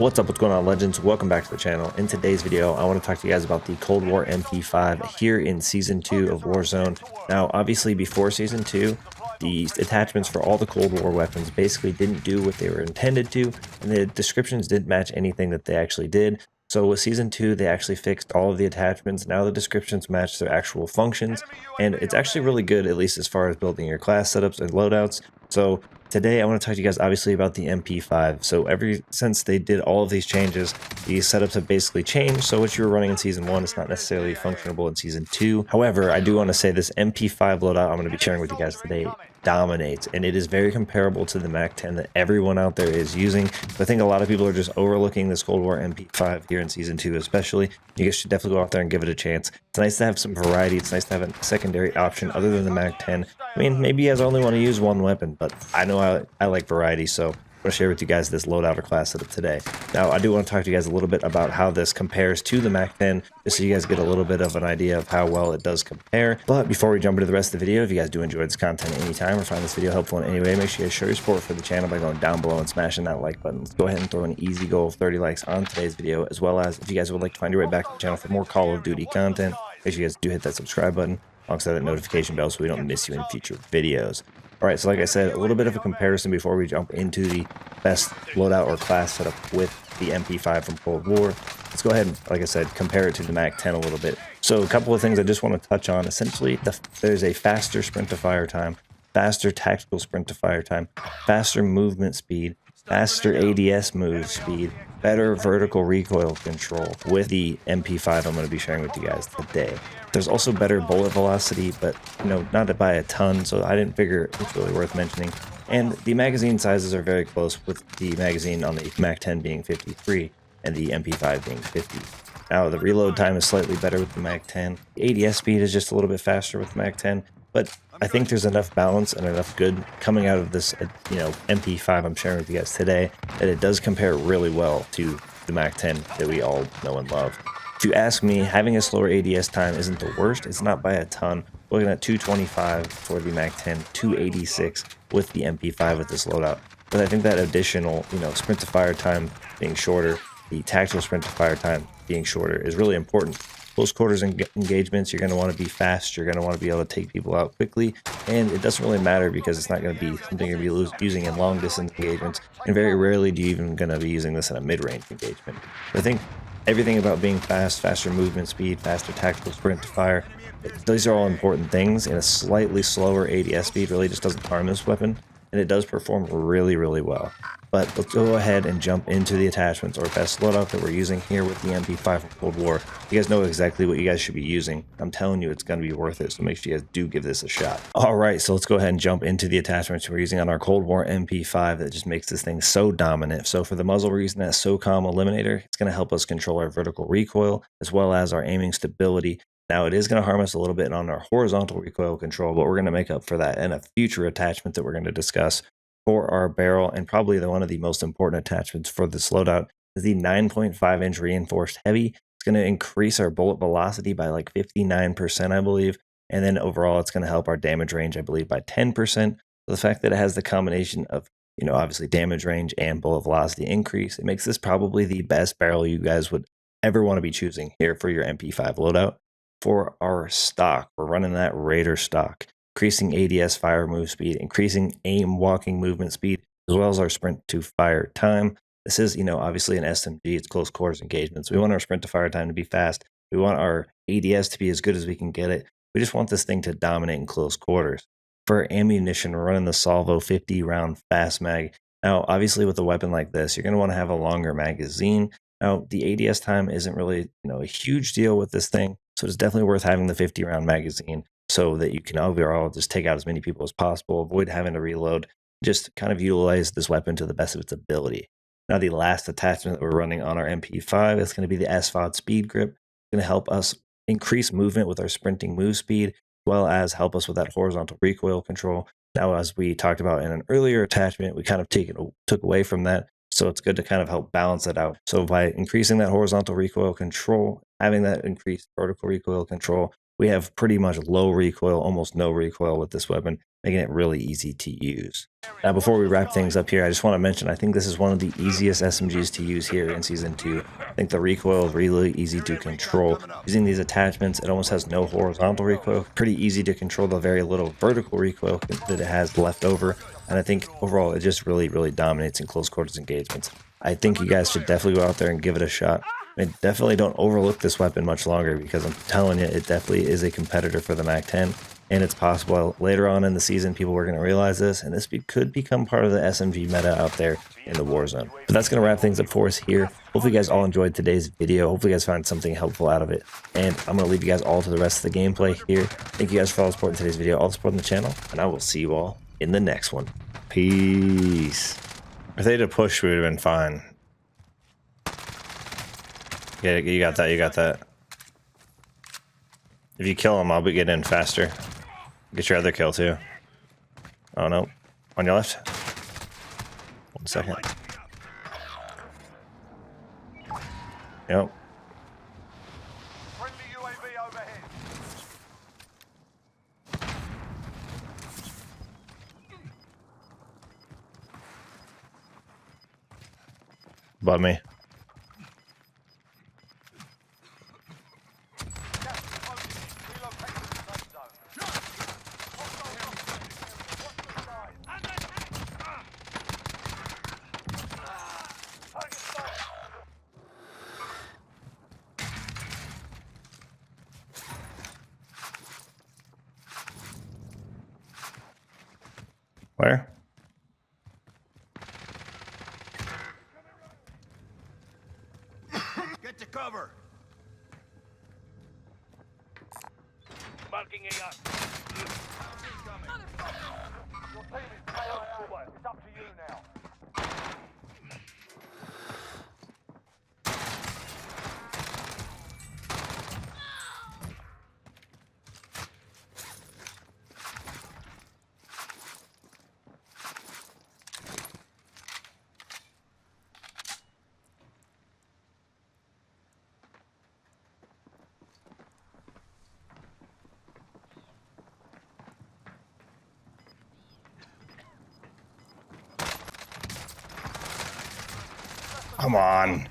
What's up, what's going on, legends? Welcome back to the channel. In today's video, I want to talk to you guys about the Cold War MP5 here in Season 2 of Warzone. Now, obviously, before Season 2, the attachments for all the Cold War weapons basically didn't do what they were intended to, and the descriptions didn't match anything that they actually did. So with Season 2, they actually fixed all of the attachments. Now the descriptions match their actual functions, and it's actually really good, at least as far as building your class setups and loadouts. So today I want to talk to you guys obviously about the MP5. So ever since they did all of these changes, these setups have basically changed. So what you were running in Season 1 is not necessarily functionable in Season 2. However, I do want to say this MP5 loadout I'm going to be sharing with you guys today dominates, and it is very comparable to the MAC-10 that everyone out there is using. So I think a lot of people are just overlooking this Cold War MP5 here in Season 2 especially. You guys should definitely go out there and give it a chance. It's nice to have some variety. It's nice to have a secondary option other than the MAC-10. I mean, maybe you guys only want to use one weapon, but I know I like variety, so I'm going to share with you guys this loadout or class setup today. Now, I do want to talk to you guys a little bit about how this compares to the MAC-10, just so you guys get a little bit of an idea of how well it does compare. But before we jump into the rest of the video, if you guys do enjoy this content at any time or find this video helpful in any way, make sure you guys show your support for the channel by going down below and smashing that like button. Let's go ahead and throw an easy goal of 30 likes on today's video, as well as if you guys would like to find your way back to the channel for more Call of Duty content, make sure you guys do hit that subscribe button alongside that notification bell so we don't miss you in future videos. Alright, so like I said, a little bit of a comparison before we jump into the best loadout or class setup with the MP5 from Cold War. Let's go ahead and, like I said, compare it to the MAC-10 a little bit. So a couple of things I just want to touch on. Essentially, there's a faster sprint to fire time, faster tactical sprint to fire time, faster movement speed, faster ADS move speed, better vertical recoil control with the MP5 I'm going to be sharing with you guys today. There's also better bullet velocity, but not by a ton, so I didn't figure it's really worth mentioning. And the magazine sizes are very close, with the magazine on the MAC-10 being 53 and the MP5 being 50. Now the reload time is slightly better with the MAC-10. The ADS speed is just a little bit faster with the MAC-10, but I think there's enough balance and enough good coming out of this, MP5 I'm sharing with you guys today, that it does compare really well to the MAC-10 that we all know and love. If you ask me, having a slower ADS time isn't the worst. It's not by a ton. We're looking at 225 for the MAC-10, 286 with the MP5 with this loadout. But I think that additional, sprint to fire time being shorter, the tactical sprint to fire time being shorter is really important. Close quarters engagements, you're going to want to be fast. You're going to want to be able to take people out quickly, and it doesn't really matter because it's not going to be something you're going to be using in long distance engagements, and very rarely do you even going to be using this in a mid-range engagement. But I think everything about being fast, faster movement speed, faster tactical sprint to fire, these are all important things, and a slightly slower ADS speed really just doesn't harm this weapon, and it does perform really, really well. But let's go ahead and jump into the attachments or best loadout that we're using here with the MP5 from Cold War. You guys know exactly what you guys should be using. I'm telling you, it's going to be worth it, so make sure you guys do give this a shot. Alright, so let's go ahead and jump into the attachments we're using on our Cold War MP5 that just makes this thing so dominant. So for the muzzle, we're using that SOCOM Eliminator. It's going to help us control our vertical recoil as well as our aiming stability. Now, it is going to harm us a little bit on our horizontal recoil control, but we're going to make up for that in a future attachment that we're going to discuss. For our barrel, and probably one of the most important attachments for this loadout, is the 9.5-inch reinforced heavy. It's going to increase our bullet velocity by like 59%, I believe, and then overall it's going to help our damage range, I believe, by 10%. So the fact that it has the combination of, obviously damage range and bullet velocity increase, it makes this probably the best barrel you guys would ever want to be choosing here for your MP5 loadout. For our stock, we're running that Raider stock, increasing ADS fire move speed, increasing aim walking movement speed, as well as our sprint to fire time. This is, obviously an SMG, it's close quarters engagements. We want our sprint to fire time to be fast. We want our ADS to be as good as we can get it. We just want this thing to dominate in close quarters. For ammunition, we're running the Salvo 50 round fast mag. Now, obviously with a weapon like this, you're going to want to have a longer magazine. Now, the ADS time isn't really, a huge deal with this thing, so it's definitely worth having the 50 round magazine, so that you can overall just take out as many people as possible, avoid having to reload, just kind of utilize this weapon to the best of its ability. Now, the last attachment that we're running on our MP5 is going to be the SFAR speed grip. It's going to help us increase movement with our sprinting move speed, as well as help us with that horizontal recoil control. Now, as we talked about in an earlier attachment, we kind of took away from that, so it's good to kind of help balance it out. So by increasing that horizontal recoil control, having that increased vertical recoil control, we have pretty much low recoil, almost no recoil with this weapon, making it really easy to use. Now, before we wrap things up here, I just want to mention, I think this is one of the easiest SMGs to use here in Season 2. I think the recoil is really easy to control. Using these attachments, it almost has no horizontal recoil, pretty easy to control the very little vertical recoil that it has left over. And I think overall, it just really dominates in close quarters engagements. I think you guys should definitely go out there and give it a shot. And definitely don't overlook this weapon much longer, because I'm telling you, it definitely is a competitor for the MAC-10. And it's possible later on in the season, people were going to realize this, and this could become part of the SMG meta out there in the Warzone. But that's going to wrap things up for us here. Hopefully you guys all enjoyed today's video. Hopefully you guys found something helpful out of it. And I'm going to leave you guys all to the rest of the gameplay here. Thank you guys for all the support in today's video, all the support on the channel, and I will see you all in the next one. Peace. If they'd have pushed, we would have been fine. Yeah, you got that, you got that. If you kill him, I'll be getting in faster. Get your other kill too. Oh no. On your left. 1 second. Yep. Above me. Where? Get to cover. Marking it up. Your team is playing over. It's up to you now. Come on.